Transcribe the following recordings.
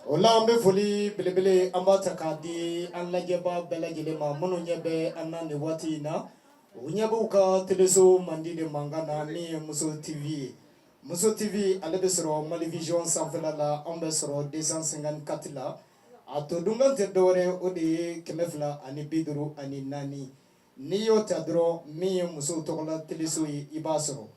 O la an bɛ foli belebele an b'a ta k'a di an lajɛbaa bɛɛ lajɛlen ma minnu ɲɛ bɛ an na nin waati in na u ɲɛ b'u ka teleso mandi de mankan na min ye Muso TV ye Muso TV ale bɛ sɔrɔ Mali Vision sanfɛla la an bɛ sɔrɔ 254 la a to dunkan tɛ dɔwɛrɛ o de ye 254 n'i y'o ta dɔrɔn min ye musow tɔgɔla teleso ye i b'a sɔrɔ.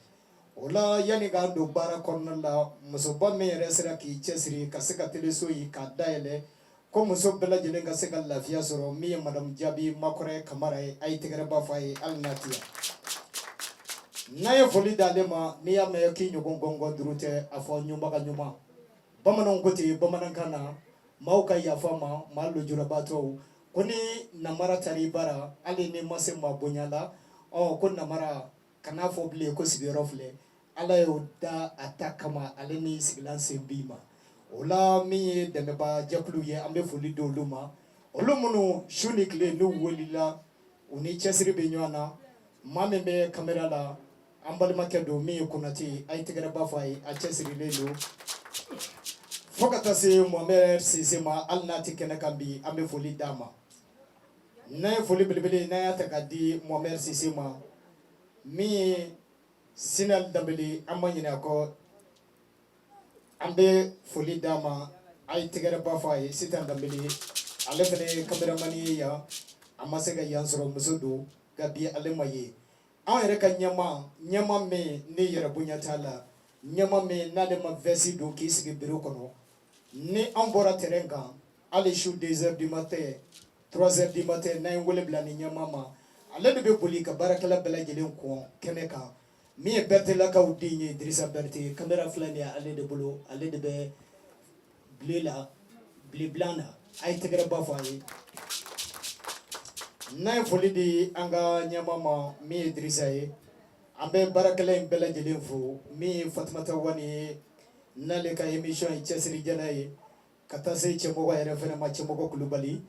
O la yanni k'an don baara kɔnɔna la musoba min yɛrɛ sera k'i cɛsiri ka se ka teleso yi k'a dayɛlɛ ko muso bɛɛ lajɛlen ka se ka lafiya sɔrɔ min ye Madame Jabi Makɔrɛ Kamara ye a ye tɛgɛrɛ f'a ye hali n'a ti yan. N'a ye foli d'ale ma n'i y'a mɛn k'i ɲɔgɔn gɔngɔn duru tɛ a fɔ ɲumanbaga ɲuman bamananw ko ten bamanankan na maaw ka yafa ma maa lujurabaatɔw ko ni namara taar'i bara hali ni ma se maa bonya la ko namara kana fɔ bilen ko sigiyɔrɔ filɛ Ala y'o da a ta kama ale ni sigilan sen b'i ma o la min ye dɛmɛbaa jɛkulu ye an bɛ foli di olu ma olu minnu su ni tile n'u wulila u ni cɛsiri bɛ ɲɔgɔn na maa min bɛ kamera la an balimakɛ don min ye Konate a ye tɛgɛrɛba f'a ye a cɛsirilen don fo ka taa se Mohamed Sise ma hali n'a tɛ kɛnɛ kan bi an bɛ foli d'a ma n'an ye foli belebele n'an y'a ta k'a di Mohamed Sise ma min ye Sinal Dambele an ma ɲinɛ a kɔ an bɛ foli d'a ma a ye tɛgɛrɛba f'a ye Sitan Dambele ale fana ye kameramani ye yan a ma se ka yan sɔrɔ muso don nka bi ale ma ye an yɛrɛ ka ɲɛma min ne yɛrɛ bonya t'a la ɲɛma min n'ale ma vɛsi don k'i sigi bureau kɔnɔ ni an bɔra terrain kan hali su 2 heures du matin 3 heures du matin n'an ye wele bila ni ɲɛma ma ale de bɛ boli ka baarakɛla bɛɛ lajɛlen kɔn kɛnɛ kan min ye Bertelakaw den ye Dirisa Berete kamera filɛ nin ye ale de bolo ale de bɛ bile blanc na a ye tɛgɛrɛba fɔ a ye n'an ye foli di an ka ɲɛma ma min ye Dirisa ye an bɛ baarakɛla in bɛɛ lajɛlen fo min ye Fatumata Wani ye n'ale ka émission ye cɛsirijala ye ka taa se cɛmɔgɔ yɛrɛ fana ma Cɛmɔgɔ Kulubali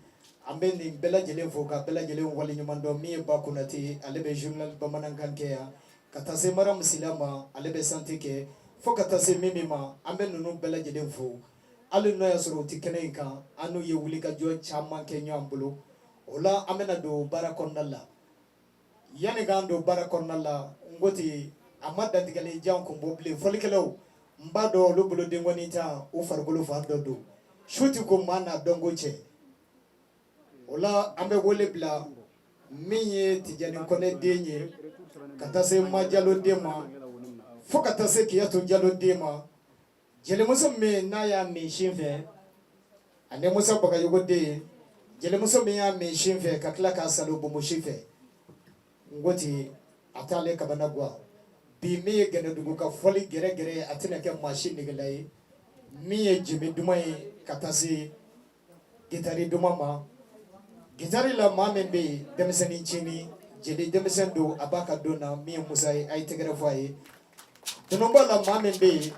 an bɛ nin bɛɛ lajɛlen fo ka bɛɛ lajɛlen waleɲuman dɔn min ye Ba Konate ale bɛ journal bamanankan kɛ yan ka taa se Mariam Sila ma ale bɛ santé kɛ fo ka taa se Mimi ma an bɛ ninnu bɛɛ lajɛlen fo hali n'o y'a sɔrɔ u tɛ kɛnɛ in kan an n'u ye wulikajɔ caman kɛ ɲɔgɔn bolo o la an bɛna don baara kɔnɔna la yanni k'an don baara kɔnɔna la n ko ten a ma dantigɛli jan kun bɔ bilen fɔlikɛlaw n b'a dɔn olu bolo denkɔni ta u farikolo fan dɔ don su tɛ ko maa n'a dɔnko cɛ o la an bɛ wele bila min ye Tijani Kɔnɛ den ye ka taa se Ma Jalo den ma fo ka taa se Kiyatu Jalo den ma jelimuso min n'a y'a min sin fɛ ani Musa Bagayogo den jelimuso min y'a min sin fɛ ka tila k'a salo bomo sin fɛ n ko ten a t'ale kabana guwa bi min ye Gɛnɛdugu ka fɔli gɛrɛgɛrɛ ye a tɛna kɛ maa si negela ye min ye jimi duman ye ka taa se gitari duman ma gitari la maa min bɛ yen denmisɛnnin cini jeli denmisɛn don a b'a ka don na min ye Musa ye a ye tɛgɛrɛ fɔ a ye dununba la maa min bɛ yen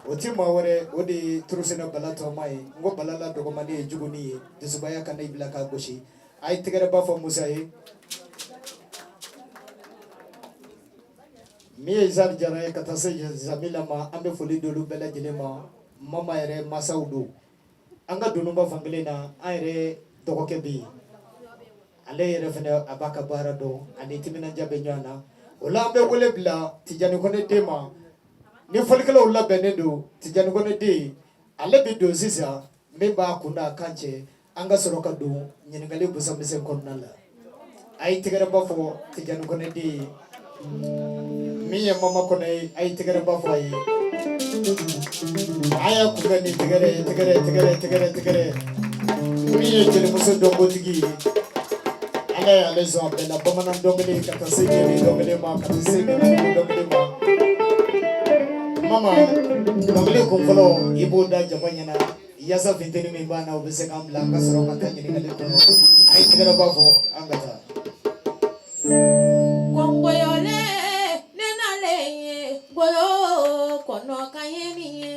o ti maa wɛrɛ o de ye Turusina Bala Tɔma ye n ko Bala la dɔgɔmani ye juguni ye dusubaya kana i bila k'a gosi a ye tɛgɛrɛba fɔ Musa ye min ye Zari Jara ye ka taa se Zamila ma an bɛ foli d'olu bɛɛ lajɛlen ma mama yɛrɛ masaw don an ka dununba fankelen na an yɛrɛ dɔgɔkɛ bɛ yen ale yɛrɛ fana a b'a ka baara dɔn ani timinanja bɛ ɲɔgɔn na o la an bɛ wele bila Tijani Kɔnɛ den ma ni fɔlikɛlaw labɛnnen don Tijani Kɔnɛ den ale bɛ don sisan min b'a kun da a kan cɛ an ka sɔrɔ ka don ɲininkali busanmisɛn kɔnɔna la a ye tɛgɛrɛba fɔ Tijani Kɔnɛ den ye min ye Mama Kɔnɛ ye a ye tɛgɛrɛba fɔ a ye a y'a kunbɛn ni tɛgɛrɛ min ye jelimuso dɔnkotigi ye Ala y'ale sɔn a bɛɛ la bamanan dɔnkili ka taa se jeli dɔnkili ma ka taa se ŋanamu dɔnkili ma Mama dɔnkili kun fɔlɔ i b'o da jama ɲɛna yaasa funteni min b'an na o bɛ se k'an bila an ka sɔrɔ ka taa ɲininkali kɔnɔ a ye tɛgɛrɛba fɔ an ka taa. Kɔngoyɔlɛ ne nalen ye goyo kɔnɔ ka ye nin ye.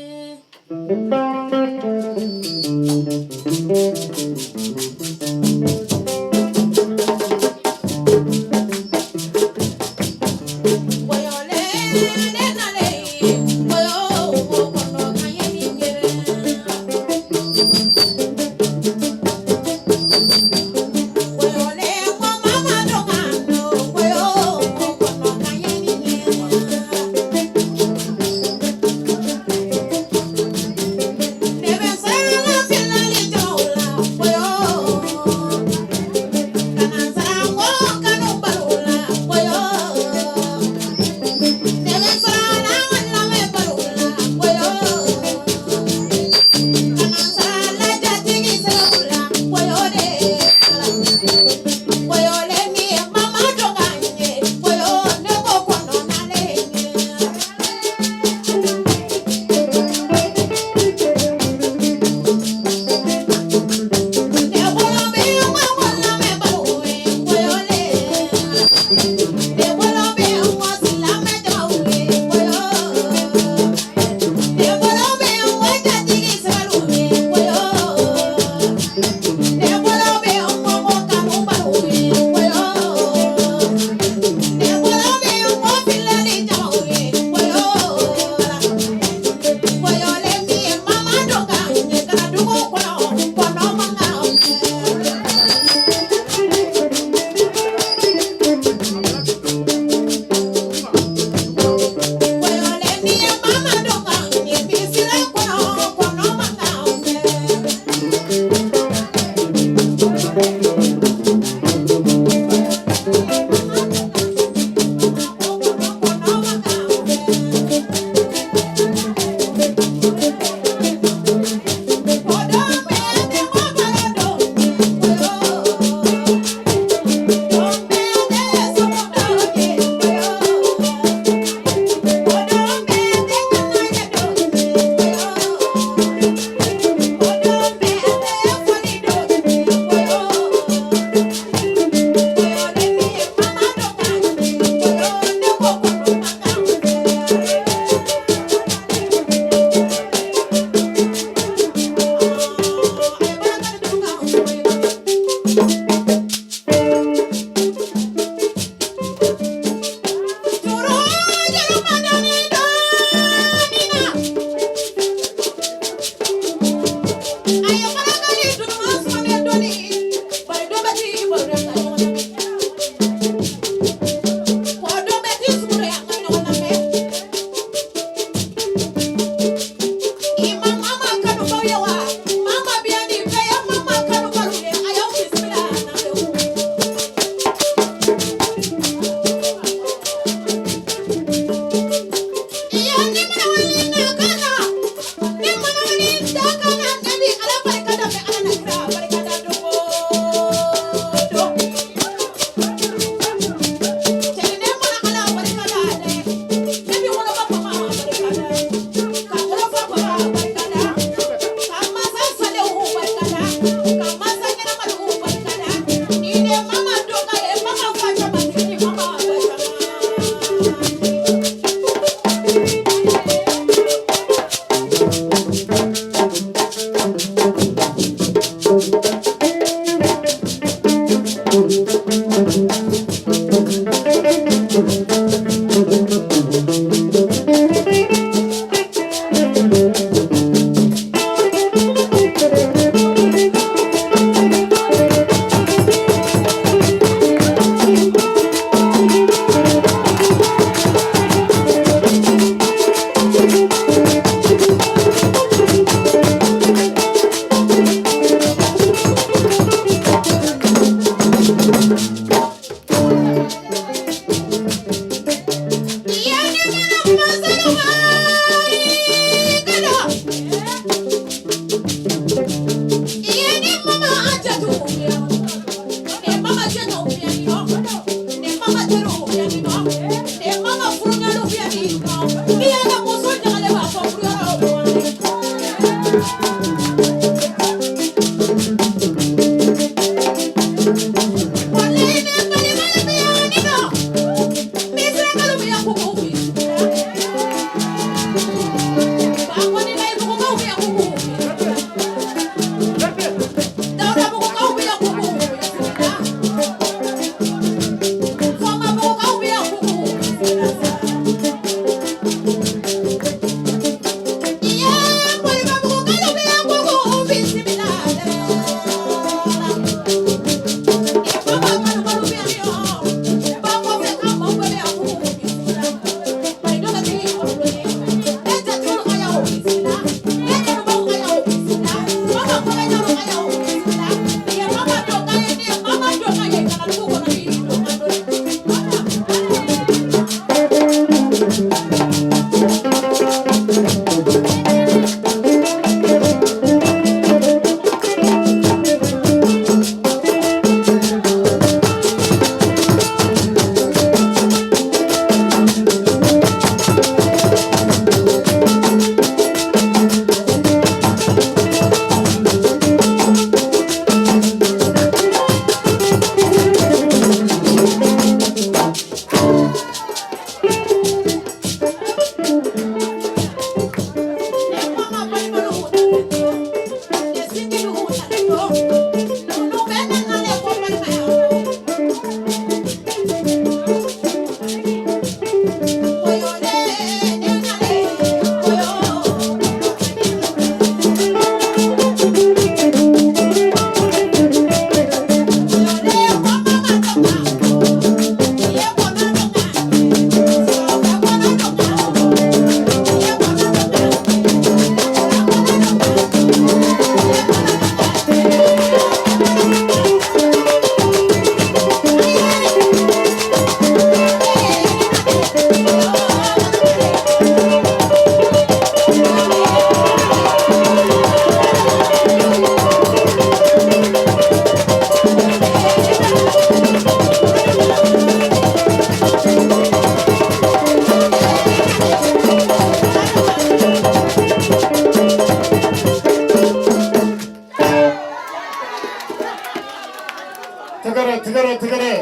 tigare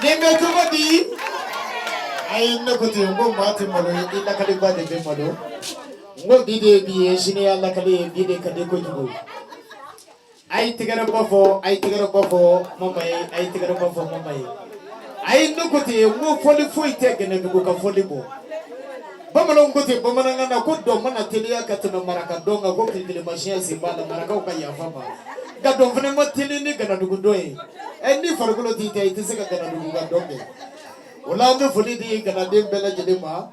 ni me tugo di ay no ko ti ngo mati malo ila kali ba de be malo ngo bide bi e shine alla kali bide kade ko jugo ay tigare bofo mamay ay tigare bofo mamay ay no ko ti ngo foli foi te gene dugo ka foli bo bamalo ngo ti bamana na ko do mana telia katuna maraka donga ko kili machine simbala maraka ko ya fama gado fene matili ni gana dugo doy ni fargulo ti te se ka gana dugo gadonge wala no foli di gana dem bela jedema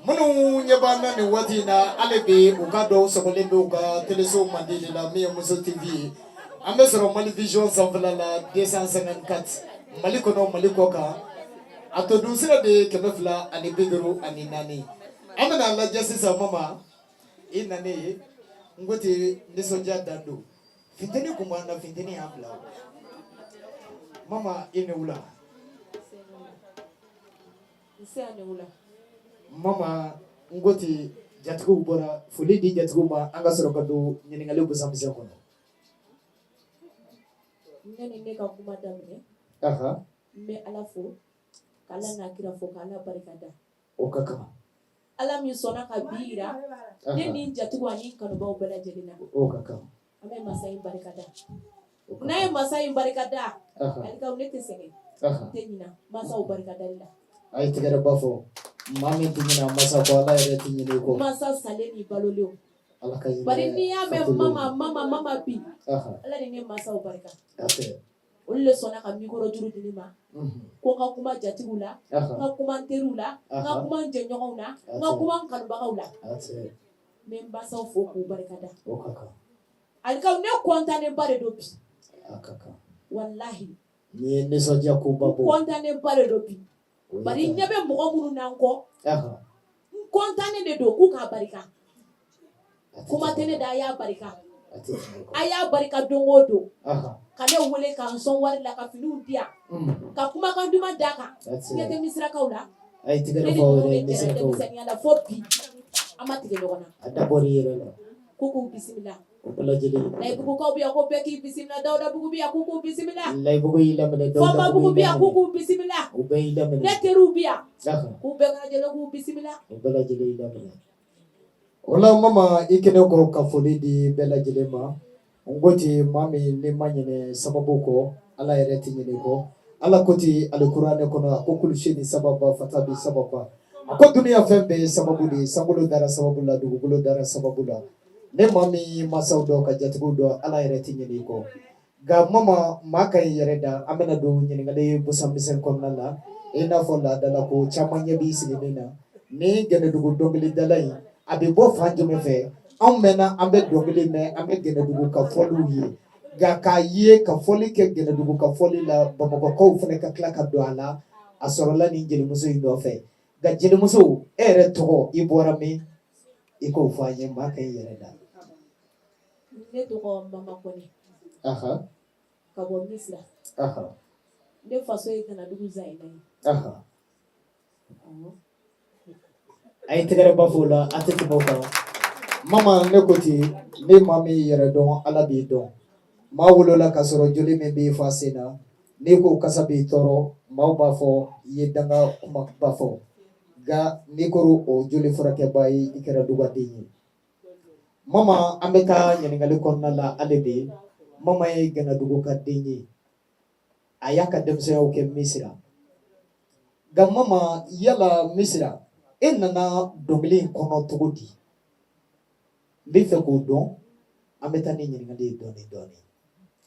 munu nyabana ni watina alebe ukado sokolembe uka teleso mandili la mi muso tv amesoro mali vision sanfala la 254 maliko no maliko ka atodu sira de kemefla ani beduru ani nani amana la justice mama inani ngoti nisoja dando fiteni kumana fiteni habla mama ineula mama ngoti jatku bora fuli di jatku ma anga soro kadu nyini ngale ko samse ko ngene ne ka kuma damne me alafo kala na kira fo kala barikada o kaka ala mi sona kabira ne ni jatku ani kanu ba obela jelina o kaka ame masai barikada na masai barikada alika unete sene tenina masa barikada la ay tigara bafo mami tingina masa ko ala ere tingini ko masa saleni baloleo ala kay bari ni ame mama bi ala ni masa barika ate ulle sona ka mikoro juru dinima ko ka kuma jatigula ka kuma terula ka kuma njenyogona ka kuma kanubagaula ate memba sa fo ko barikada o kaka alika ne kontane bare dopi akaka wallahi ni ne soja ko babo kontane bare dopi bari nyabe mogo munu nanko kontane de do ku ka barika kuma tene da ya barika aya barika dongodo kale wole kan son wari la ka finu dia ka kuma kan duma daka ngete misra kaula ay tigara fo re misra ko la fopi amati de logona adabori yero kuku bismillah bala jeli lay buku ko biya ko beki bismillah dawda buku biya kuku bismillah lay buku ila mene dawda fama buku biya kuku bismillah ube ila mene neteru biya ku be kana jelo ku bismillah bala jeli ila mene wala mama ikene ko kafuli di bela jeli ma ngoti mami ni manyene sababu ko ala yereti nyene ko ala koti alqur'ane kono ko kulshini sababa fatabi sababa ko dunia fembe sababu di sabulo dara sababu la dugulo dara sababu la ne mami masaudo ka jatgudo ala yereti nyene ko ga mama maka yereda amena do nyene ngale busamisen konnala ina fola dala ko chamanya bi siginena ni gene dugu dongli dalai abi bo fanjume fe amena ambe dongli me ambe gene dugu ka folu yi ga ka ye ka foli ke gene dugu ka foli la bamako ko fene ka klaka do ala asorola ni jeli muso indo fe ga jeli muso ere to ibora mi iko fanye maka yereda ne to ko mama ko ni ka bo misla ne faso e kana dugu zaina ay tigara bafula atati boka mama ne koti ne mami yere don ala bi don ma wolola kasoro joli me bi fasina ne ko kasabi toro ma bafo yedanga kuma bafo ga ne ko o joli furake bayi ikera duga dinyi mama ambeka nyaningali konna la alebe mama e gana dugu ka dinyi ayaka demse o ke misira ga mama yala misira enana dongli kono togodi bife ko don ametani nyiningali doni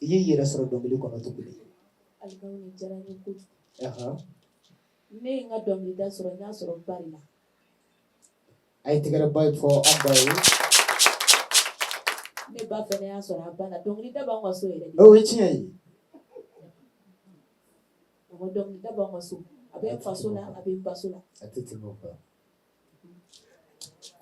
yi yera soro dongli kono togodi algawni jarani ko ne nga dongli da soro nya soro barila ay tigara bay fo ambaye ne ba fene ya soro abana dongli da ba ngaso yere o echiyi o dongli da ba ngaso abe fasola abe basola atete mofa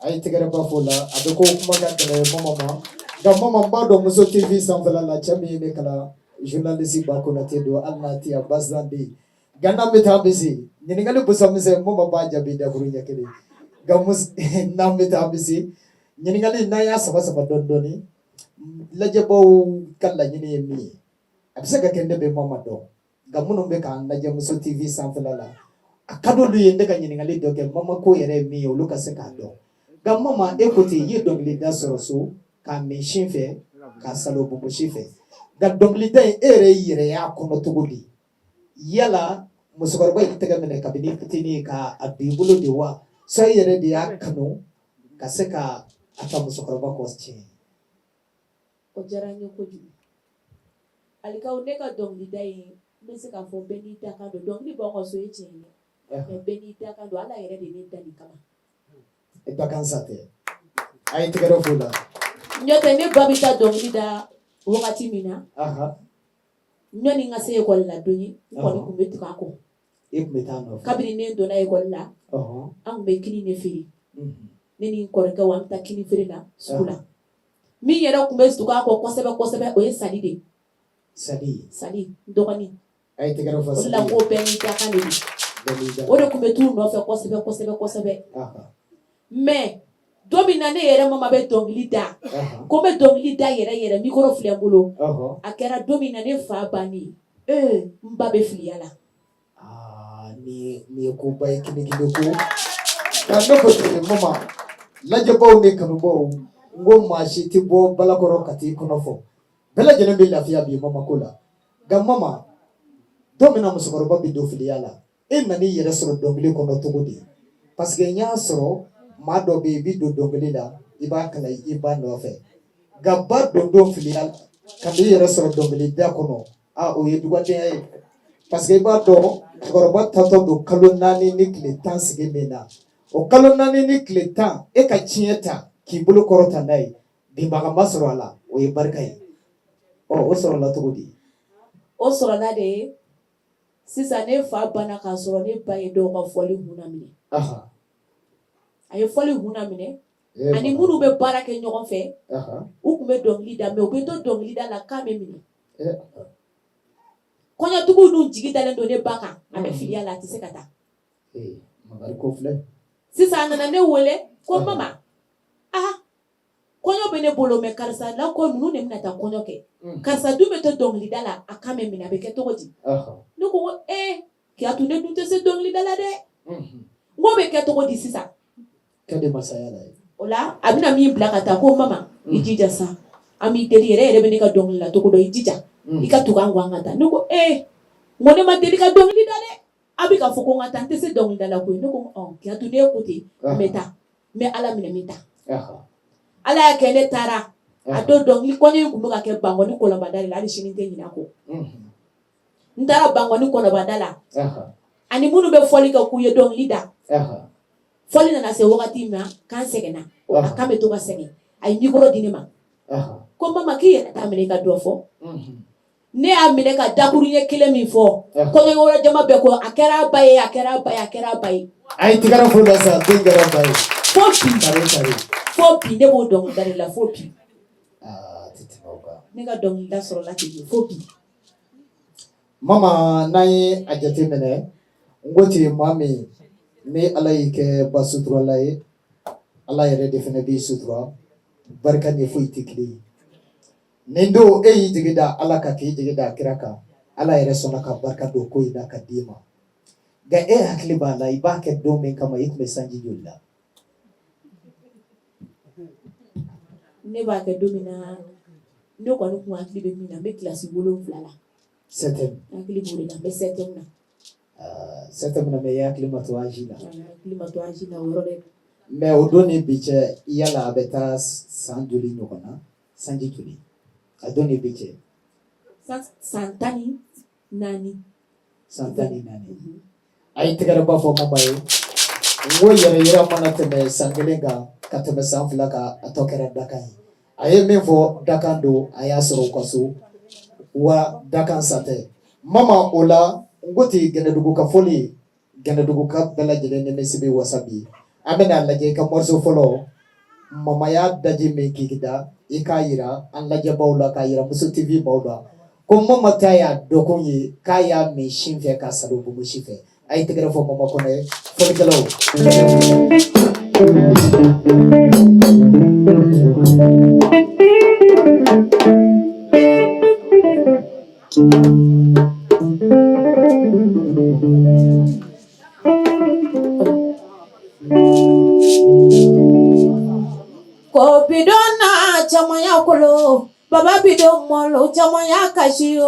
ay tigara bafola abe ko kuma ga tele mama ga mama mbado muso tv sanfala la chami ne kala journaliste ba ko na tedo alnati abazandi ganna meta bisi nyiningali busamise mama ba jabi da kurunya kele ga mus na meta bisi nyiningali na ya saba dondoni laje bo kala nyini mi abisa ga kende be mama do gamunum be kan lajɛ muso TV sanfɛla la a ka d'olu ye ne ka ɲininkali dɔ kɛ mama ko yɛrɛ ye min ye olu ka se k'a dɔn nka mama e ko ten i ye dɔnkilida sɔrɔ so k'a min sin fɛ k'a salo bobo si fɛ nka dɔnkilida in e yɛrɛ yɛrɛ y'a kɔnɔ cogo di yala musokɔrɔba in tɛgɛ minɛ kabini fitinin ka a don i bolo de wa so e yɛrɛ de y'a kanu ka se ka a ta musokɔrɔba kɔ tiɲɛ. O diyara n ye kojugu alikaw ne ka dɔnkilida in n bɛ se k'a fɔ bɛɛ n'i da kan don dɔnkili b'anw ka so ye tiɲɛ ye mais bɛɛ n'i da kan don ala yɛrɛ de ne da nin kama. Da kan sa tɛ a ye tɛgɛ dɔ f'o la. N'o tɛ ne ba bɛ taa dɔnkili da wagati min na ɲɔni n ka se ekɔli la don ye n kɔni tun bɛ tugu a kɔ. E tun bɛ taa nɔfɛ. Kabini ne donna ekɔli la an tun bɛ kini de feere ne ni n kɔrɔkɛw an bɛ taa kini feere la sugu la min yɛrɛ tun bɛ tugu a kɔ kosɛbɛ kosɛbɛ o ye Sali de. Sali n dɔgɔnin. A ye tɛgɛ dɔ fɔ Sali. O de la n ko bɛɛ n'i da kan de don. O de tun bɛ t'u nɔfɛ kosɛbɛ kosɛbɛ kosɛbɛ. Mais don min na ne yɛrɛ mama bɛ dɔnkili da ko n bɛ dɔnkili da yɛrɛ yɛrɛ micro filɛ n bolo a kɛra don min na ne fa bannen n ba bɛ filiya la. Ni ye koba ye kini-kini ko nka ne ko ten mama lajɛbaw ni kanubaw n ko maa si tɛ bɔ balakɔrɔ ka t'i kɔnɔ fɔ bɛɛ lajɛlen bɛ lafiya bi mama ko la nka mama don min na musokɔrɔba bɛ don filiya la e nana i yɛrɛ sɔrɔ dɔnkili kɔnɔ cogo di parce que n y'a sɔrɔ maa dɔ bɛ yen i bɛ don dɔnkili la i b'a kalan i ba nɔfɛ nka ba don filiya la ka n'i yɛrɛ sɔrɔ dɔnkilida kɔnɔ o ye dugawudenya ye parce que i b'a dɔn cɛkɔrɔba tatɔ don kalo 4 ni tile 10 sigi min na o kalo 4 ni tile 10 e ka tiɲɛ ta k'i bolo kɔrɔta n'a ye binbaga ma sɔrɔ a la o ye barika ye o sɔrɔla cogo di. O sɔrɔla de sisan ne fa banna k'a sɔrɔ ne ba ye dɔw ka fɔli hunna minɛ a ye fɔli hunna minɛ ani minnu bɛ baara kɛ ɲɔgɔn fɛ u tun bɛ dɔnkili da mais u bɛ to dɔnkilida la kan bɛ minɛ kɔɲɔtigiw dun jigi dalen don ne ba kan a bɛ filiya la a tɛ se ka taa sisan a nana ne wele ko mama kɔɲɔ bɛ ne bolo mais karisa la ko ninnu de bɛna taa kɔɲɔ kɛ karisa dun bɛ to dɔnkilida la a kan bɛ minɛ a bɛ kɛ cogo di ne ko Kiyatu ne dun tɛ se dɔnkilida la dɛ n ko bɛ kɛ cogo di sisan o la a bɛna min bila ka taa ko mama i jija sa an b'i deli yɛrɛ bɛ ne ka dɔnkili la cogo dɔ i jija i ka tugu an ka taa ne ko n ko ne ma deli ka dɔnkili da dɛ a bɛ ka fɔ ko n ka taa n tɛ se dɔnkilida la koyi ne ko Kiyatu ne ko ten n bɛ taa mais ala minɛ min ta ala y'a kɛ ne taara a don dɔnkili kɔɲɔ in tun bɛ ka kɛ Bangɔni Kɔlɔbada de la hali sini n tɛ ɲinɛ a kɔ n taara Bangɔni Kɔlɔbada la ani minnu bɛ fɔli kɛ k'u ye dɔnkili da fɔli nana se wagati min na k'an sɛgɛnna a kan bɛ to ka sɛgɛn a ye micro di ne ma ko mama k'i yɛrɛ t'a minɛ ka dɔ fɔ ne y'a minɛ ka dakuru ɲɛ kelen min fɔ kɔɲɔyɔrɔ jama bɛɛ ko a kɛra a ba ye a kɛra a ba ye a kɛra a ba ye a ye tigɛrɛ fo da sa den kɛra ba ye fo bi ne b'o dɔnkilida de la fo bi ne ka dɔnkilida sɔrɔla ten fo bi. Mama n'an ye a jate minɛ n ko ten maa min ni ala y'i kɛ ba suturala ye ala yɛrɛ de fana b'i sutura barika ni foyi tɛ kelen ye nin don e y'i jigi da ala ka k'i jigi da kira kan ala yɛrɛ sɔnna ka barika don ko in na ka d'i ma nka e hakili b'a la i b'a kɛ don min kama i tun bɛ sanji joli la. Ne b'a kɛ don min na ne kɔni kun hakili bɛ min na n bɛ kilasi 7 la. Hakili b'o de la n bɛ 7 na. 7 na mais i hakili ma to aji la. Hakili ma to aji la o yɔrɔ dɛ. Mais o don ni bi cɛ yala a bɛ taa san joli ɲɔgɔn na sanji joli a don ni bi cɛ. San 14. San 14. A ye tɛgɛrɛba fɔ mama ye n ko yɛrɛ yira mana tɛmɛ san 1 kan ka tɛmɛ san 2 kan a tɔ kɛra dakan ye a ye min fɔ dakan don a y'a sɔrɔ u ka so wa dakan sa tɛ mama o la n ko ten Gɛnɛdugu ka fɔli Gɛnɛdugu ka bɛɛ lajɛlen ni misi bɛ wasa bi an bɛna lajɛ i ka morceau fɔlɔ mama y'a daji min k'i da i k'a yira an lajɛbaw la k'a yira Muso TV baw la ko mama ta y'a dɔgɔkun ye k'a y'a min sin fɛ k'a salo bobo si fɛ a ye tɛgɛrɛ fɔ mama kɔnɔ ye fɔlikɛlaw. Baba bido molo chama ya kashiyo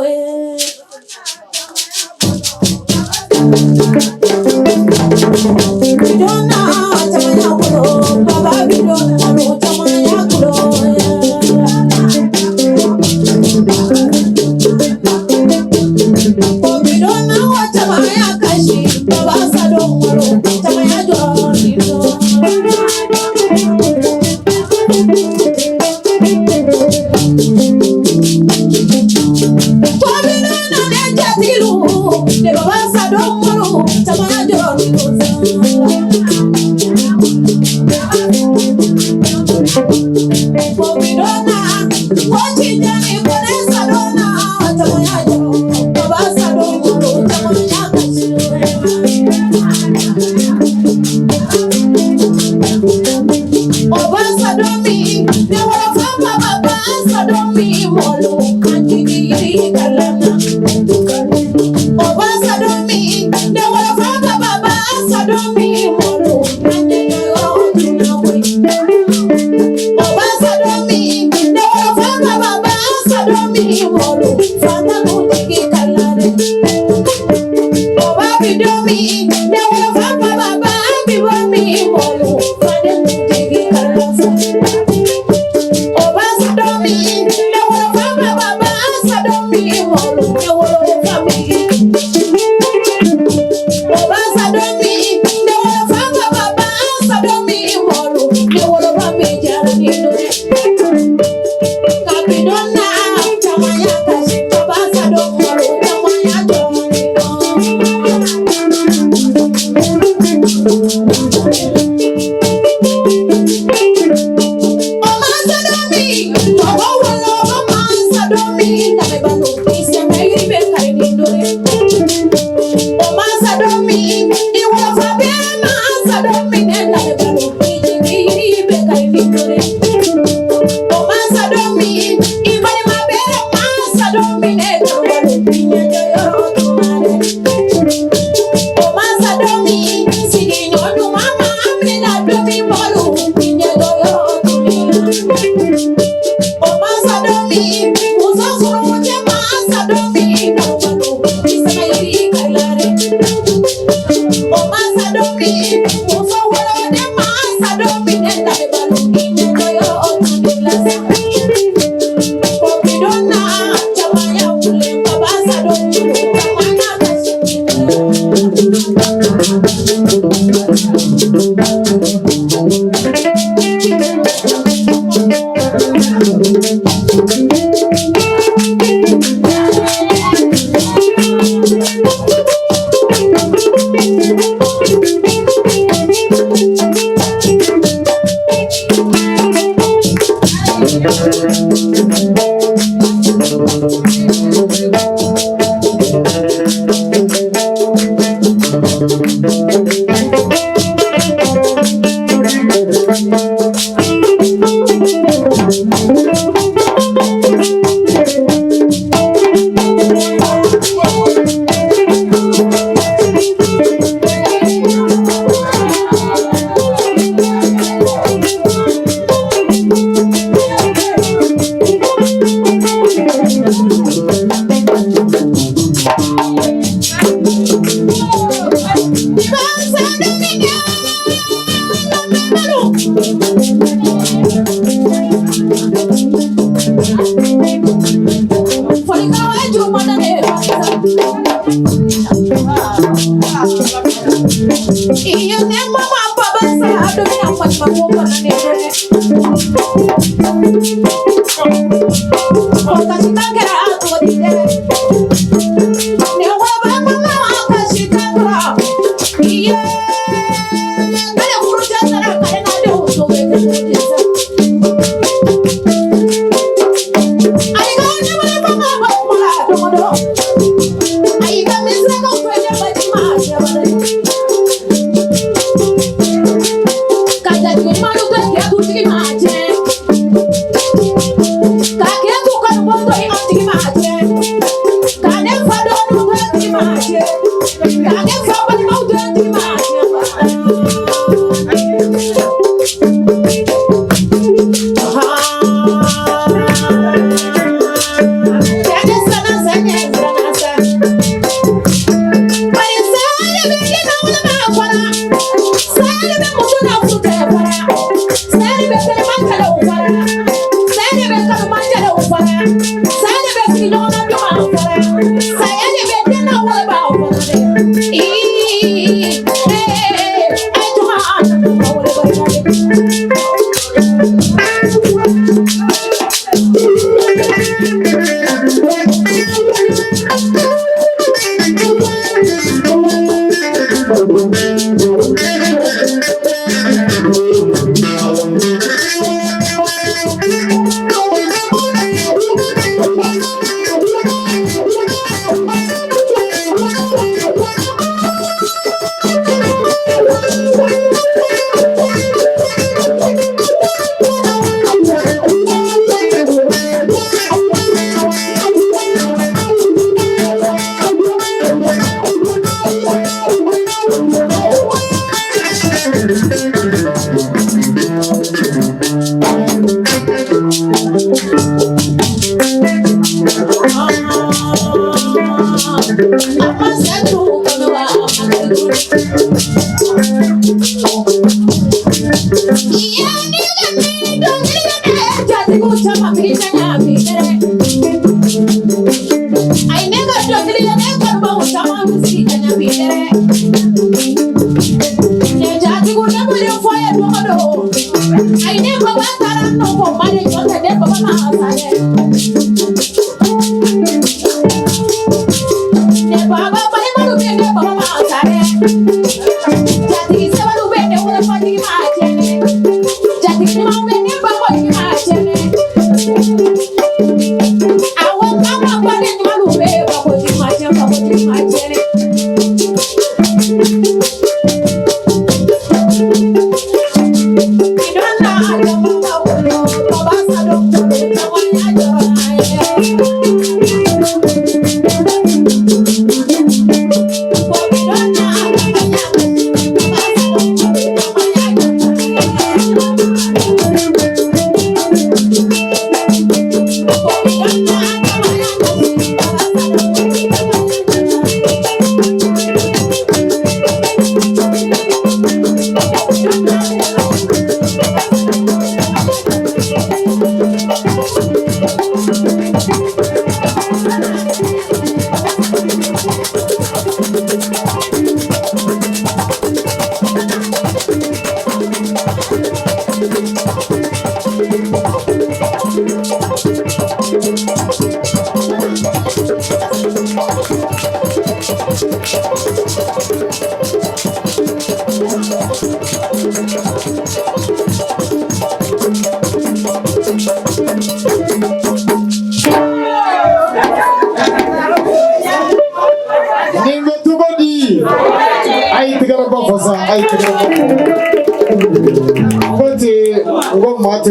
bidona chama ya kulo baba bido molo chama ya kulo o bidona chama ya kashi baba sado molo chama ya joro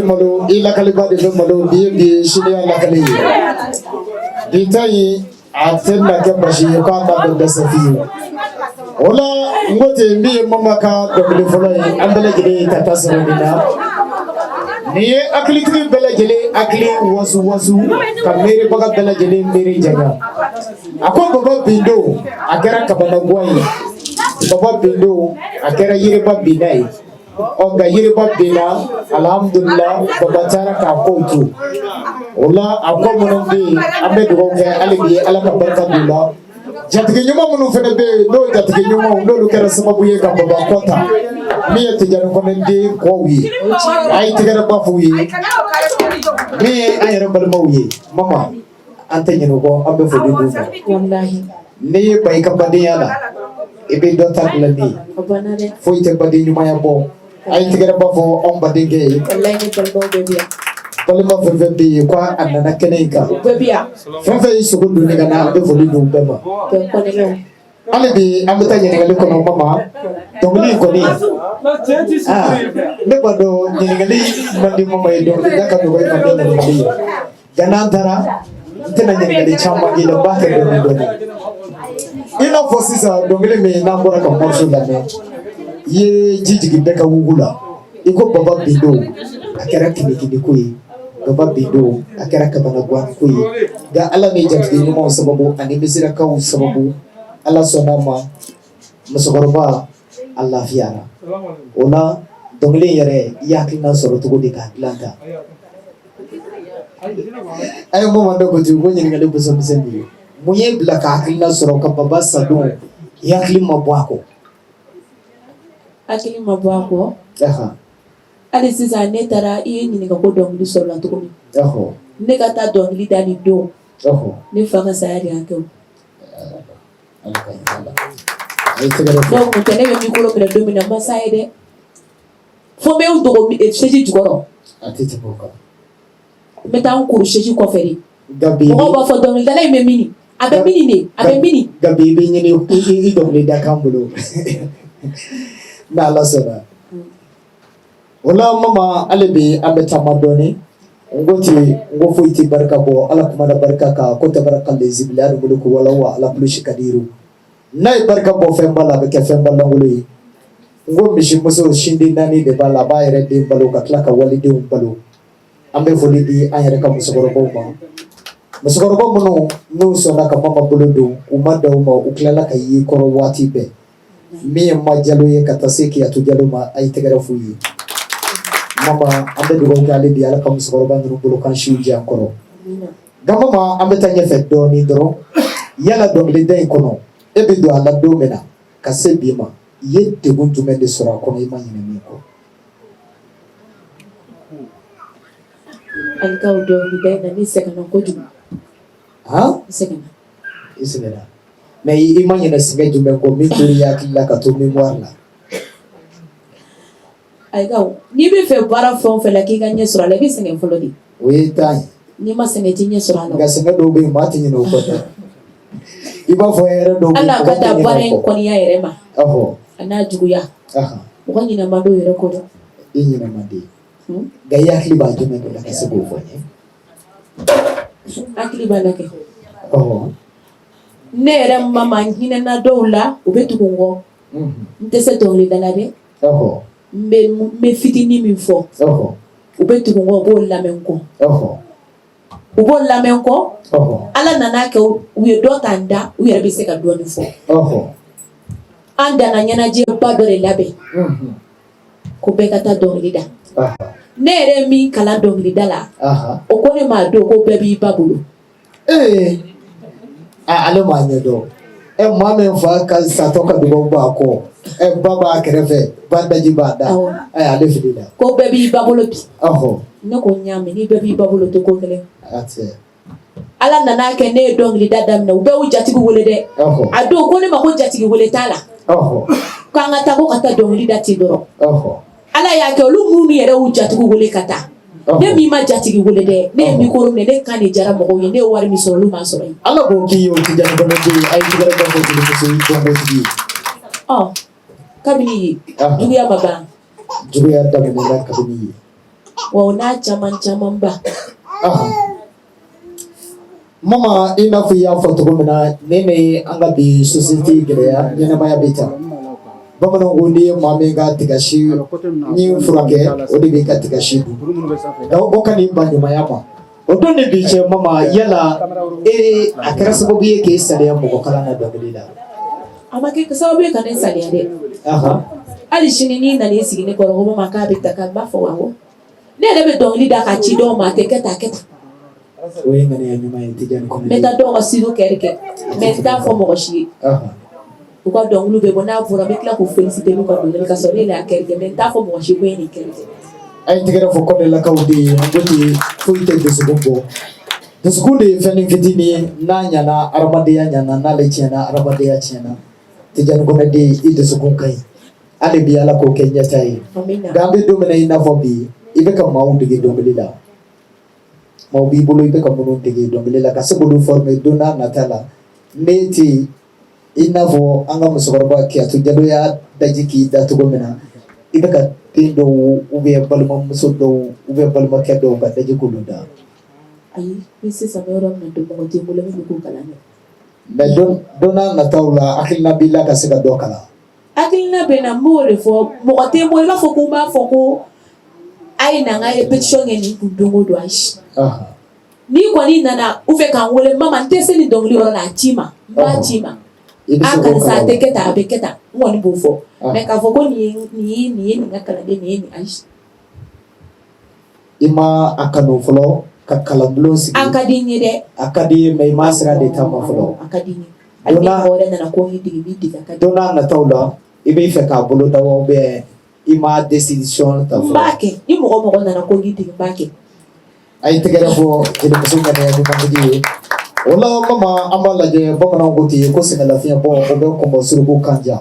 Malo ila kaliba de malo bi shilia la kali ditai atenda ke bashi ka ta da safi ola ngote mbi mama ka do le folay andale gide ta tasara dina ni akli tri bela gele akli wasu ka mere baga bela gele mere jaga ako baba bindo agara ka baba gwai baba bindo agara yire ba binai Oga yiriba bina alhamdulillah babatara ka kotu ola akwa monombi ambe doge alibi alaka barka dula jatike nyuma munu fene be do jatike nyuma ndo lukera sababu ye ka baba kota miye tijanu komendi ko wi ay tigara bafu wi miye ayere balma wi mama ante nyino ko ambe fodi duma wallahi ne bay ka badiyala ibe do taglani abanare foite badi nyuma ya bo ay tigara bafo on badinge wallahi ni balbo bebiya balma fefe kwa anana keneka bebiya fefe sugudu ni kana be fodi dum bema be ko ne lo ale bi amata nyene ngale ko mama dongli ko ni ne bado nyene ngali mandi mama do daka do ko mandi ngali ganantara tena nyene ngali chamba gila bate do ni ina fosisa dongli me nambora ka morso dame ye jijigi beka wugula iko baba bindo akara kini kuyi baba bindo akara kabana gwan kuyi ga ala ne jati ni mo sababu ani misira ka sababu ala sonama musogorba Allah fiara ona dongle yare yakina soro tugo de ka planta ayo mo mando ko tu ko nyinga le buso msendi muye blaka akina soro ka baba sadu yakima bwako akili mabwako ali sisa netara iye nyini ka ko dongli solo tukumi ne ka ta dongli dani do ne fanga sayari anko donc mutene be mikolo mena do mina masaide fo me udogo sheji jugoro atete boka meta on kuru sheji ko feri gabi ko ba fo dongli dala me mini abe mini gabi be nyini i dongli da kambulo na Allah sana wala mama alibi ameta madoni ngoti ngofo iti baraka bo ala kuma da baraka ka ko tabaraka lezi biladu muluku wala wa ala plushi kadiru nay baraka bo fembala be ke fembala nguli ngo mishi muso shindi nani de bala ba yere de balo ka klaka wali de balo ambe foli di ayere ka musogoro bo muno no so na ka mama buludu umada uma uklala ka yi koro wati be mi majalo ye kataseki atujalo ma ay tegara fuyi mama ambe do ngale bi ala kam soro bandu bulu kan shuji ankoro gama ma ambe tanye fe do ni dro yala do le day kono e bi do ala do mena kasebi ma yedde guntu mende soro kono imanyine mi ko alka do ni day na ni sekana ko jum sekana mais imagine singa jumbe ko mituri ya kila ka to mémoire la ay gaw ni be fe bara fon fe la ki ganye sura la bi singa folo di oui tay ni ma singa tinye sura no ga singa do be ma tinye no ko iba fo era do ala ka da bare ko ni ya ere ma ana jugu ya ko ni na mando yere ko do ni na mandi ga ya kli ba jume ko la ka se go fo ni akili balake oh ne yɛrɛ mama hinɛ na dɔw la u bɛ tugu n kɔ n tɛ se dɔnkilidala dɛ oh n bɛ fitinin min fɔ oh u bɛ tugu n kɔ u b'o lamɛn n kɔ oh u b'o lamɛn n kɔ oh ala nana kɛ u ye dɔ ta n da u yɛrɛ bɛ se ka dɔɔnin fɔ oh an danna ɲɛnajɛba dɔ de labɛn ko bɛɛ ka taa dɔnkili da ne yɛrɛ ye min kalan dɔnkilida la o ko ne m'a dɔn ko bɛɛ b'i ba bolo ale m'a ɲɛdɔn maa min fa ka satɔ ka dugawu b'a kɔ ba b'a kɛrɛfɛ ba daji b'a da ale fili la ko bɛɛ b'i ba bolo bi ɔhɔ ne ko n y'a mɛn ni bɛɛ b'i ba bolo tɛ ko kelen ati ala nana kɛ ne ye dɔnkilida daminɛ u bɛɛ y'u jatigi wele dɛ a don ko ne ma ko jatigi wele t'a la k'an ka taa ko ka taa dɔnkili da ten dɔrɔn ala y'a kɛ olu minnu yɛrɛ y'u jatigi wele ka taa ne min ma jatigi wele dɛ ne ye mikoro minɛ ne kan de jara mɔgɔw ye ne ye wari min sɔrɔ olu m'a sɔrɔ yen ala k'o k'i ye o ti jani bɔnɔden ye a ye tigɛrɛ bɔ fɔ jelimuso ye jɔnbɔtigi ye kabini ye juguya ma ban juguya daminɛna kabini ye wa o n'a caman caman ba mama i n'a fɔ i y'a fɔ cogo min na ne ne an ka bi société gɛlɛya ɲɛnamaya bɛ tan bamananw ko n'i ye maa min ka tigasi ni furakɛ o de b'i ka tigasi dun o ka n'i ba ɲumanya ma o don de bi cɛ mama yala a kɛra sababu ye k'e saliya mɔgɔ kalan na dɔnkili la a ma kɛ sababu ye ka ne saliya dɛ hali sini n'i nan'i sigi ne kɔrɔ ko mama k'a bɛ ta k'a b'a fɔ awɔ ne yɛrɛ bɛ dɔnkili da ka ci dɔw ma a tɛ kɛ tan o ye ŋaniya ɲuman ye tijani kɔnɔ n bɛ taa dɔw ka studio kɛri kɛ mais n t'a fɔ mɔgɔ si ye u ka dɔnkiliw bɛ bɔ n'a fɔra n bɛ tila k'u féliciter n'u ka dɔnkili ka sɔrɔ ne de y'a kɛri kɛ mais n t'a fɔ mɔgɔ si ko ye nin kɛri kɛ a ye tigɛrɛ fɔ kɔnɛlakaw de ye an ko ten foyi tɛ dusukun bɔ dusukun de ye fɛnnin fitinin ye n'a ɲɛna adamadenya ɲɛna n'ale tiɲɛna adamadenya tiɲɛna tijani kɔnɔden i dusukun ka ɲi hali bi ala k'o kɛ ɲɛta ye nka an bɛ don min na i n'a fɔ bi i bɛ ka maaw dege dɔnkili la maaw b'i bolo i bɛ ka minnu dege dɔnkili la ka se k'olu former don n'a nata la ne tɛ yen i n'a fɔ an ka musokɔrɔba Kiyatu Jalo y'a daji k'i da cogo min na i bɛ ka den dɔw ubiyɛn balimamuso dɔw ubiyɛn balimakɛ dɔw ka daji k'olu da. ayi ni sisan bɛ yɔrɔ min na don mɔgɔ tɛ n bolo min bɛ k'o kalan kɛ. mais don n'a nataw la hakilina b'i la ka se ka dɔ kalan. hakilina bɛ na n b'o de fɔ mɔgɔ tɛ n bolo i b'a fɔ ko n b'a fɔ ko a ye na n ka répétition kɛ nin kun don o don ayi. n'i kɔni nana u fɛ k'an wele mama n tɛ se nin dɔnkili yɔrɔ la a ci ma n b'a ci ma karisa a tɛ kɛ tan a bɛ kɛ tan n kɔni b'o fɔ mais k'a fɔ ko nin ye nin ka kalanden nin ye nin ayi. i ma a kanu fɔlɔ ka kalanbulon sigi. a ka di n ye dɛ. a ka di i ye mais i ma sira de ta ma fɔlɔ. a ka di n ye hali ni mɔgɔ wɛrɛ nana ko n dege b'i dege a ka di. don n'a nataw la i b'i fɛ k'a bolo da wa ubiyɛn i ma décision ta fɔlɔ. n b'a kɛ ni mɔgɔ nana ko n dege n b'a kɛ. a ye tɛgɛrɛ fɔ jelimuso ŋaniya ɲumantigi ye o la mama an b'a lajɛ bamananw ko ten ko sɛgɛnlafiɲɛ bɔ o bɛ kɔnbɔ suruku kan jan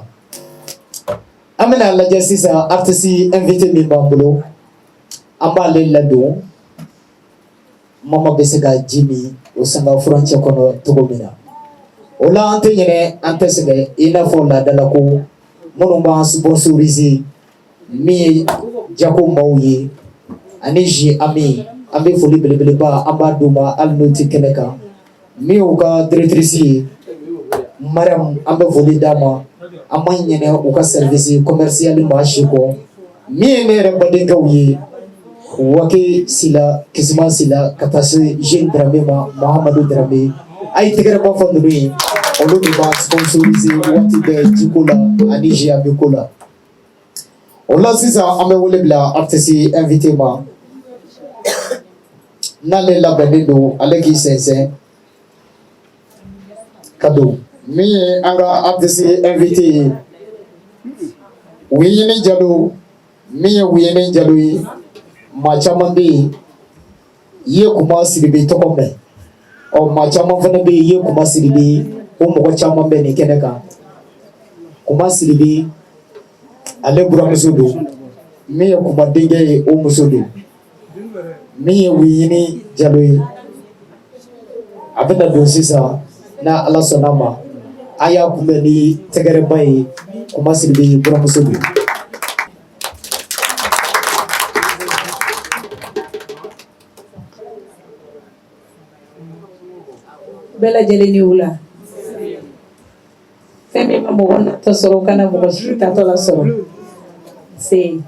an bɛna lajɛ sisan artiste invité min b'an bolo an b'ale ladon mama bɛ se ka ji min o sanga furancɛ kɔnɔ cogo min na o la an tɛ ɲinɛ an tɛ sɛgɛn i n'a fɔ laadala ko minnu b'an sponsoriser min ye jago maaw ye ani J Ami an bɛ foli belebeleba an b'a d'u ma hali n'u tɛ kɛnɛ kan min y'u ka directrice ye Mariam an bɛ foli d'a ma an ma ɲinɛ u ka service commercial maa si kɔ min ye ne yɛrɛ badenkɛw ye Wake Sila Kisiman Sila ka taa se Jeune Dramé ma Mahamadu Dramé a ye tɛgɛrɛba fɔ ninnu ye olu de b'a sponsoriser waati bɛɛ jiko la ani J Ami ko la o la sisan an bɛ wele bila artiste invité ma n'ale labɛnnen don ale k'i sɛnsɛn ka don min ye an ka artiste invité ye Wiyini Jalo min ye Wiyini Jalo ye maa caman bɛ yen i ye Kuma Sidibe tɔgɔ mɛn maa caman fana bɛ yen i ye Kuma Sidibe o mɔgɔ caman bɛ nin kɛnɛ kan Kuma Sidibe ale buramuso don min ye Kuma denkɛ ye o muso don min ye Wiyini Jalo ye a bɛna don sisan n'a Ala sɔnna ma a y'a kunbɛn ni tɛgɛrɛba ye Kuma Sidibe buramuso don. Bella Jeleni Ula. Femi Mamona to soro kana boshi tato la soro. Sei.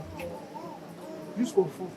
Jusqu'au fond.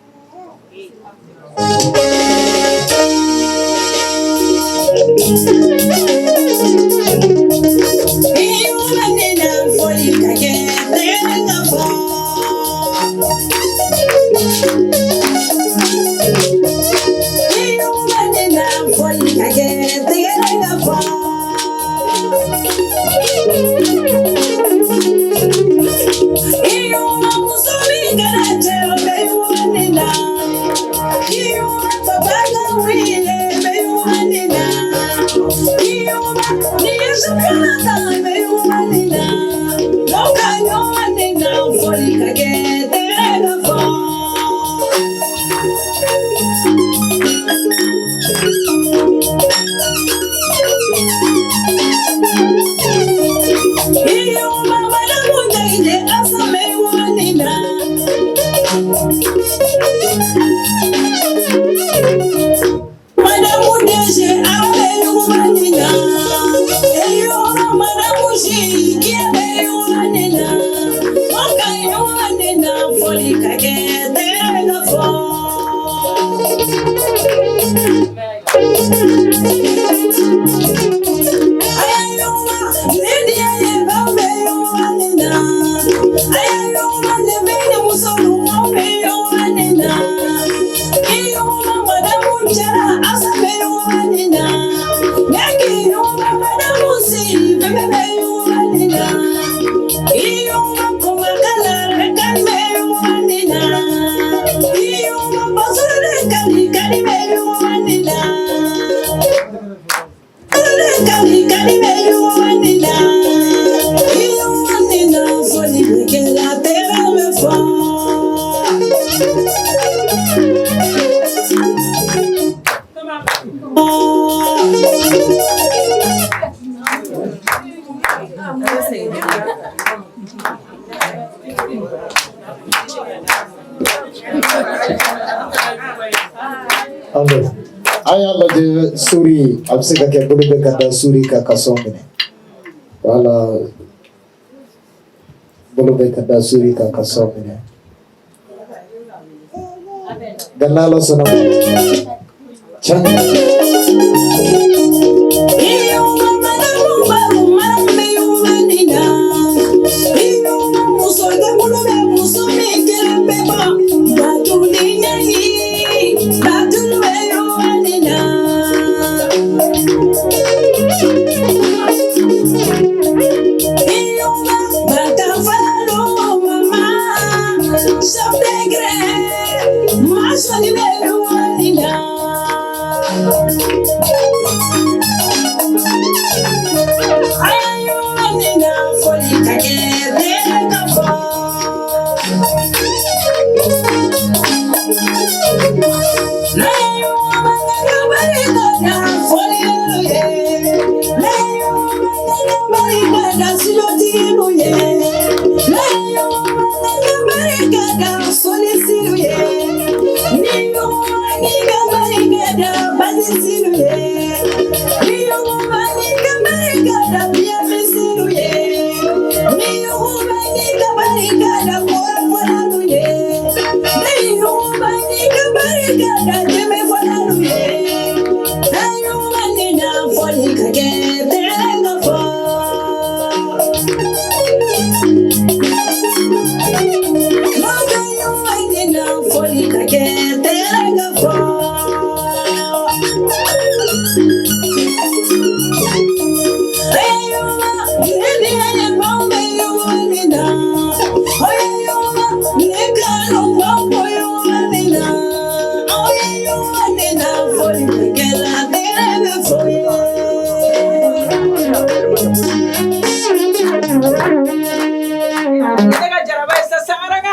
Ayala de suri abseka ke bulu kada suri ka kasomine wala bulu kada suri ka kasomine ganalo sona chan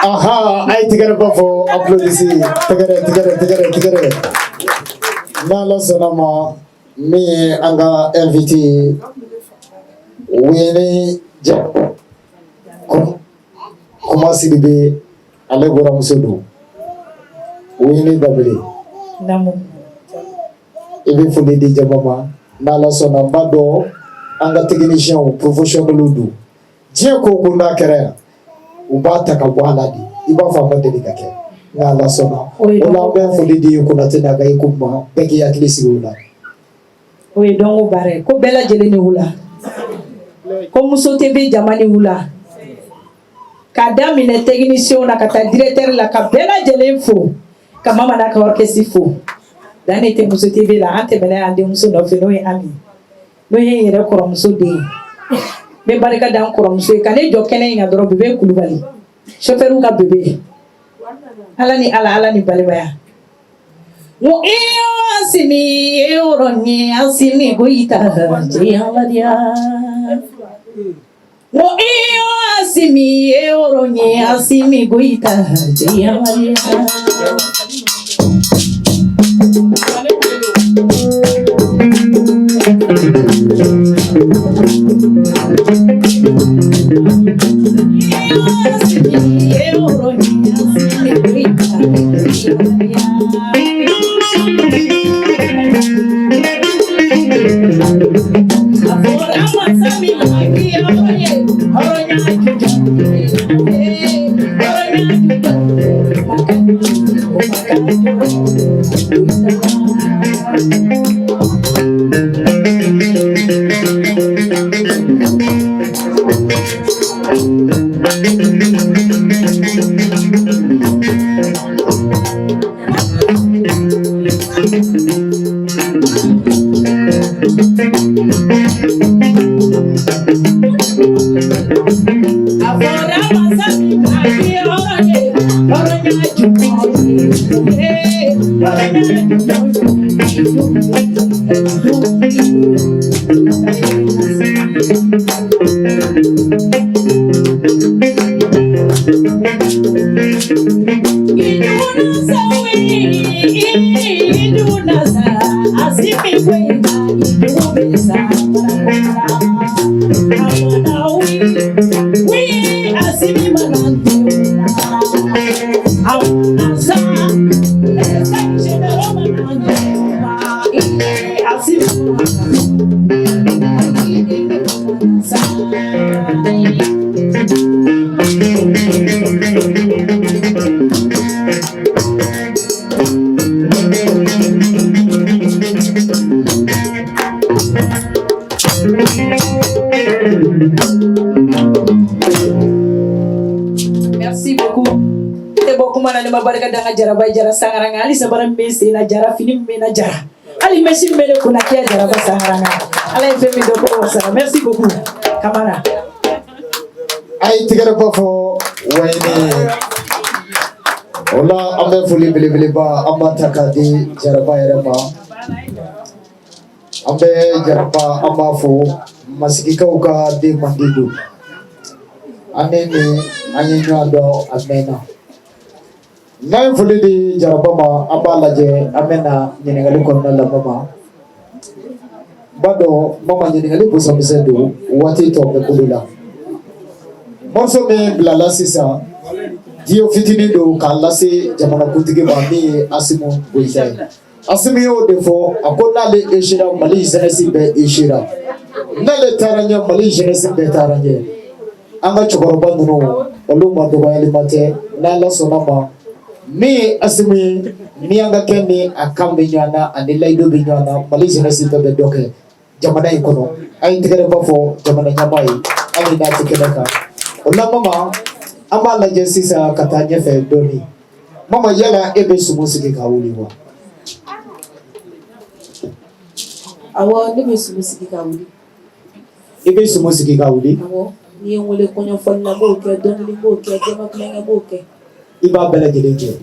Aha, ay tigare bafo applaudisi tigare nalo sonama mi anga invité wene ja kuma sidibe ale bora musodo wene dabele namu ibe fundi di jamama n'ala sɔnna n b'a dɔn an ka technicien professionnel do diɲɛ ko ko n'a kɛra yan u b'a ta ka bɔ a la de i b'a fɔ a ma deli ka kɛ n'ala sɔnna o la an bɛ foli di Konate n'a ka équipe ma bɛɛ k'i hakili sigi o la. o ye dɔnko baara ye ko bɛɛ lajɛlen ni wula ko Muso TV jama ni wula ka daminɛ technicien na ka taa directeur la ka bɛɛ lajɛlen fo ka Mama n'a ka orchestre fo dan ne tɛ Muso TV la an tɛmɛna y'an denmuso nɔfɛ n'o ye Ami n'o ye n yɛrɛ kɔrɔmuso den ye n bɛ barika da n kɔrɔmuso ye ka ne jɔ kɛnɛ in kan dɔrɔn Bebe Kulubali chauffeur ka Bebe Ala ni Ala Ala ni balimaya wo iyo asimi yoroni asimi goita je Ala dia wo iyo asimi yoroni asimi goita je Ala dia barka da jaraba jara sangaranga ali sabaran be se na jara fini me na jara ali machine me ko na kia jaraba sangaranga ala femi do ko wasa merci beaucoup Camara ay tigara ba fo wayne wala ambe fuli bele ba amata ka di jaraba yara ba ambe jaraba amma fo masiki ka uka de mandidu anene anyenyo ado amena Nai fuli di jarabama apa laje amena nyenengali konna la mama bado mama nyenengali busa misendu wati to me kulula morso me blala sisa dio fitini do kalase jamana kutige mami asimu goisai asimi yo defo akonna le eshira mali jenesi be eshira nale taranya mali jenesi be taranya anga chokoroba nuno oluma do bayali mate nala sonama mi asimi mi anga keni akambe nyana anilaido binyana Malaysia nasi bebe doke jamana ikono ay tigere bafo jamana nyamai ani na tikedaka ola mama ama la jesisa katanya fe doni mama yala ebe sumusiki kawuliwa awo ne be sumusiki kawuli ebe sumusiki kawuli awo ni ngole konyo fonna bo ke doni bo ke jama klenga bo ke iba bela jeleke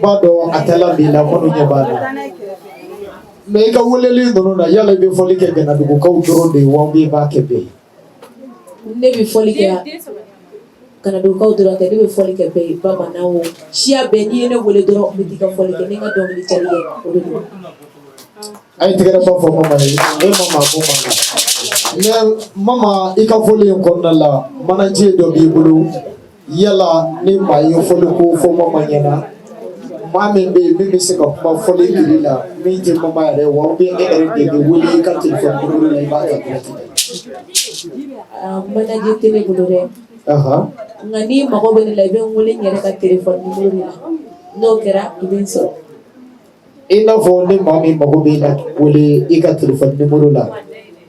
bado atala bila kono nyabana me ka woleli nono na yala be foli ke gana dugo ka udoro de wambi ba kebe ne be foli ke kana dugo ka udoro ke ne be foli ke be baba nawo shia be ni ne wole doro mitika foli ke ne nga dong ni chali odo ay tigara ba fo mama e mama ko mama ne mama ika foli ko nala manaje do bi bulu yala ni ma yo foli ko fo mama nyana Mammy be sick of my folly, meeting Mamma, won't be any willing country from Guru. Mana jitine gudore. Ngani mako bani lebe ngule nyere ka telefon numero la. No kera ibin so. Ina vonde mami mako bela wole ika telefon numero la.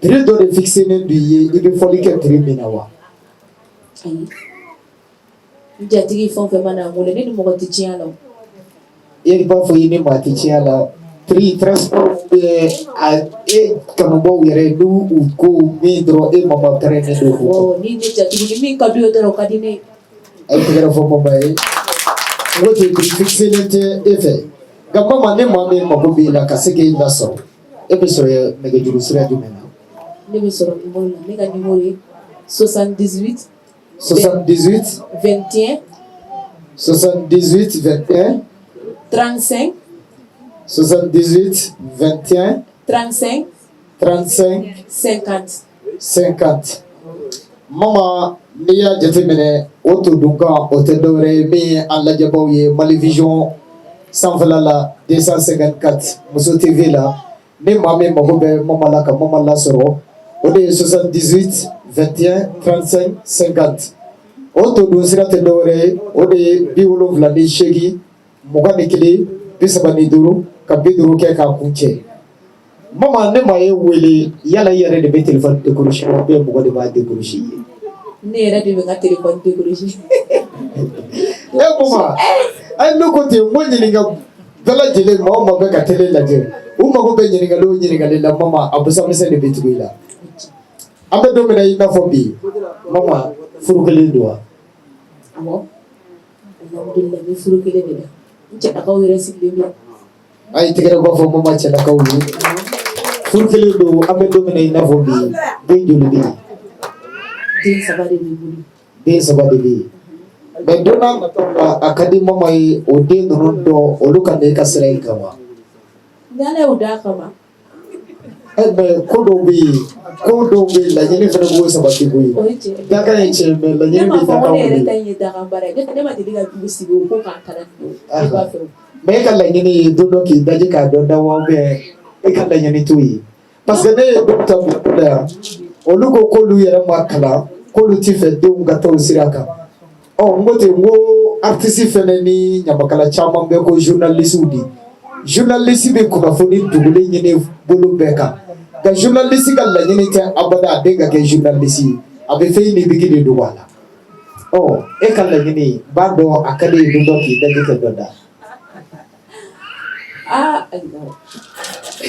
Tri do de fixer ne duye ibe foli ke tri minawa. Ayi. Jatigi fon fe mana ngule ni moko tichia la. Yeri ba fo yini ma tichia la. Tri transport a kanobo yere du ko midro e mama trene do. Oh ni jatigi ni min kabio dero kadine. Ay tegara fo mama e. Wote tri fixer ne te efe. Gamba mane mami mako bela kaseke ndaso. Ebe so ye mega juru sira jumena. Nebe soro mbola mega numéro 78 21 35 78 21 35 35 50. Mama niya jatemene oto dunga otedore mi alla jabawiye Mali Vision sanfalala 254 Muso TV la ni mami magobe mama la ka mama la soro ode 78 21 35 50 oto dun sira tedore ode biwolo vladi shegi mugani kili bisabani duru ka biduru ke ka kunche mama ne ma ye wele yala yare de be telephone de kurushi be mugode ba de kurushi Ne era de nga telefon de kurushi. Mama ay no ko te woni nga dala jele mama be ka tele la je mago be nyini ngalo nyini ngale mama abusa mese de bitwila ambe do mena ina fombi mama furukele doa amo alhamdulillah mi furukele de nche akawire sikle ay tigere go fo mama che la kawri furukele do ambe do mena ina fombi be julu bi din sabade bi be dona akadi mama yi ode no do oluka de ka sere kama Dale udah kama. Kodo be la nyini fana bo sabati boy. Daga ni cheme la nyini be ta ka. Ne ta yi da kan bare. Ne ma diga bisi go ko kan kana. Me ka la nyini do no ki daji ka do da wa be e ka la nyini tuyi. Parce que ne docteur la olugo ko lu yera makala ko lu ti fe de nga to siraka. Oh ngote ngo artiste fene ni nyamakala chama be ko journaliste udi. Journaliste be kuna foni dugule nyine bolo beka ga journaliste ga la nyine te abada de ga ke journaliste abe fe ni bigi de duwala oh e kan la nyine bando akade do ki da ke doda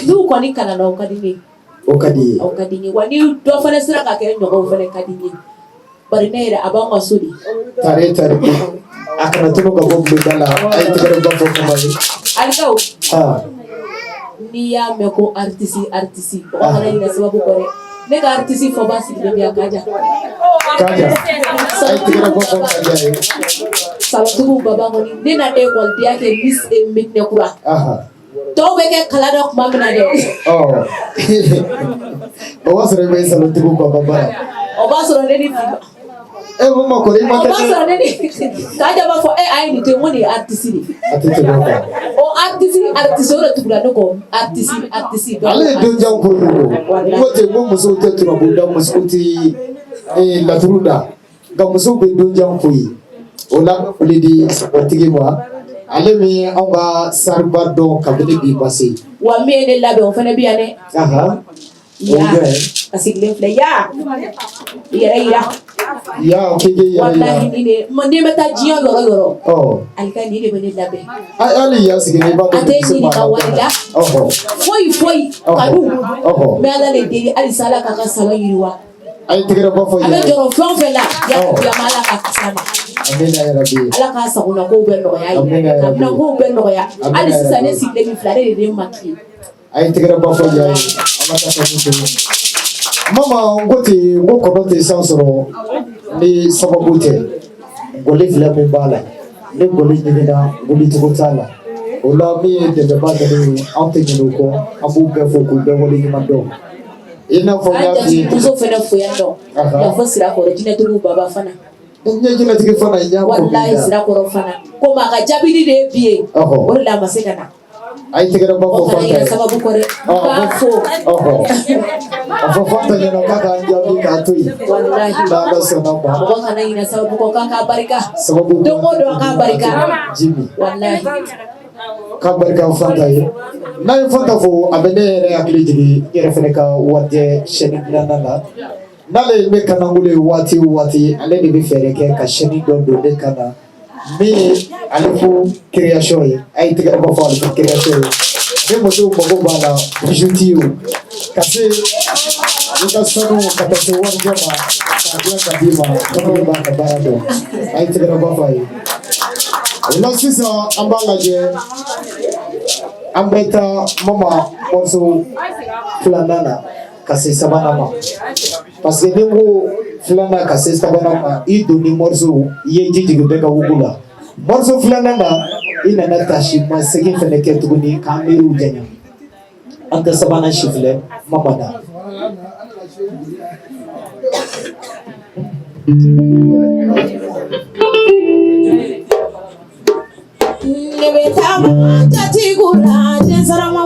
du ko ni kana no kadini o kadi wani do fane sira ka ke ndo fane kadini bari ne da aban wasudi tare akana tuno ga bombe dala ay tigere ba fo mali alikaw ni ya me ko artiste o kana ina sababu kore ne ga artiste fo ba sigile biya kaja ay tigere ba fo mali sababu baba ngoni ne na école dia ke miss e mit ne kura to be ke kala dok mamna de o wasre be sababu baba o ba so ne ni mama ko ma ta kaja ba fo ai ni te woni artiste o artiste ora tugula no artiste ale do jam ko ko te mo muso te tuna bu da muso ti la truda ga muso be do jam ko yi ola ole di sportigi mo ale mi anga sarba do kabede bi passé wa me ne labe on fana biya ne asiglen fle ya okege ya wallahi ni ne meta jiyo yoro alika ni ne bene labe ali ya sigene ba ate ni ka wala foi kadu me ala le deli ali sala ka ka sala yiriwa ay tigere ba fo ya abe joro fon fe la ya mala ka sama amina ya rabbi ala ka sa una ko be no ya na ko be no ya ali sisa ne siglen mi flare de makki ay tigere ba fo ya amata ko mama ngote ngoko te sansoro ni sababu te gole fila me bala ne gole nyina gole to tala ola mi de be ba de ante nyino ko abu be fo ko be wole ni mando ina fo ya fi tuzo fena fo ya do ya fo sira ko rejine to baba fana Nyajina tigi fana nya ko. Wallahi sira koro fana. Ko ma ka jabiri de biye. O la masekana. Ay tigara ba ko fanta. Sababu kore. Ba fo. Afo fanta nyana kaka njabi ka tuyi. Wallahi ba ba sona ba. Ko kana ina sababu ko kaka barika. Sababu dongo do ka barika. Jimmy. Wallahi. Ka barika fanta ye. Na fanta fo abene re akli jigi yere fene ka wate sheni blana la. Nale me kana ngule wati ale de be fere ke ka sheni do de kana. Me alifu création ye ay tigara ba fa alifu création ye mo do ko bala bijouti kasi ita sanu kata se won jama ka kadima ko ba ka barado ay tigara ba fa ye la sisa ambala je ambeta mama morso flanana kasi sabana ma parce que ningo flana kasi sabana ma idu ni morso ye jiji beka wugula morso flana na ina na tashi masigi fene ke tuguni kamiru janya anta sabana shifle mamada Lebetama jatigura jesarama